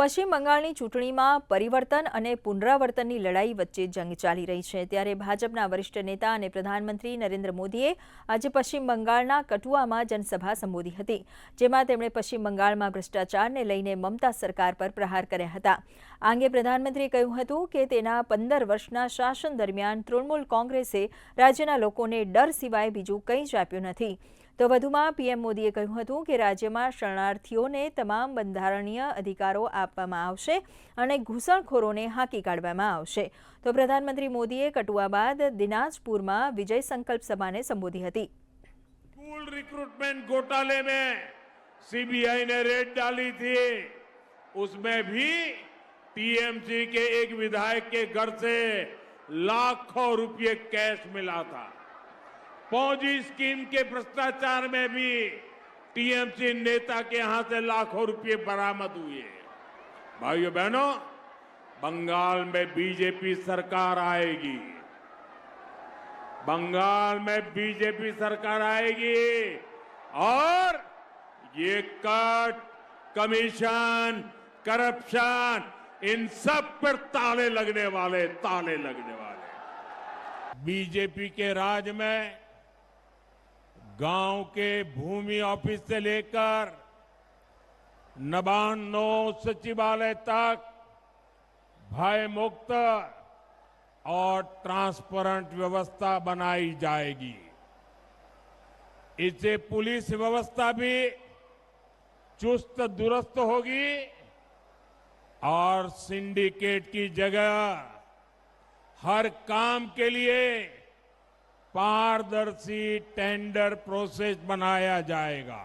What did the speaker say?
પશ્ચિમ બંગાળની ચૂંટણીમાં પરિવર્તન અને પુનરાવર્તનની લડાઈ વચ્ચે જંગ ચાલી રહી છે ત્યારે ભાજપના વરિષ્ઠ નેતા અને પ્રધાનમંત્રી નરેન્દ્ર મોદીએ આજે પશ્ચિમ બંગાળના કઠુઆમાં જનસભા સંબોધી હતી જેમાં તેમણે પશ્ચિમ બંગાળમાં ભ્રષ્ટાચારને લઈને મમતા સરકાર પર પ્રહાર કર્યા હતા આ અંગે પ્રધાનમંત્રીએ કહ્યું હતું કે તેના 15 વર્ષના શાસન દરમિયાન તૃણમૂલ કોંગ્રેસે રાજ્યના લોકોને ડર સિવાય બીજું કંઈ જ આપ્યું નથી તો વધુમાં પીએમ મોદીએ કહ્યું હતું કે રાજ્યમાં શરણાર્થીઓને તમામ બંધારણીય અધિકારો આપવામાં આવશે અને ઘૂસણખોરોને હાંકી કાઢવામાં આવશે તો પ્રધાનમંત્રી મોદીએ કટુઆ બાદ દિનાજપુરમાં વિજય સંકલ્પ સભાને સંબોધી હતી स्कूल रिक्रूटमेंट घोटाले में सीबीआई ने रेड डाली थी उसमें भी टीएमसी के एक विधायक के घर से लाखों रुपए कैश मिला था पौजी स्कीम के भ्रष्टाचार में भी टीएमसी नेता के यहां से लाखों रुपए बरामद हुए भाइयों बहनों बंगाल में बीजेपी सरकार आएगी बंगाल में बीजेपी सरकार आएगी और ये कट कमीशन करप्शन इन सब पर ताले लगने वाले बीजेपी के राज में गांव के भूमि ऑफिस से लेकर नबानो सचिवालय तक भय मुक्त और ट्रांसपेरेंट व्यवस्था बनाई जाएगी इससे पुलिस व्यवस्था भी चुस्त दुरुस्त होगी और सिंडिकेट की जगह हर काम के लिए पारदर्शी टेंडर प्रोसेस बनाया जाएगा।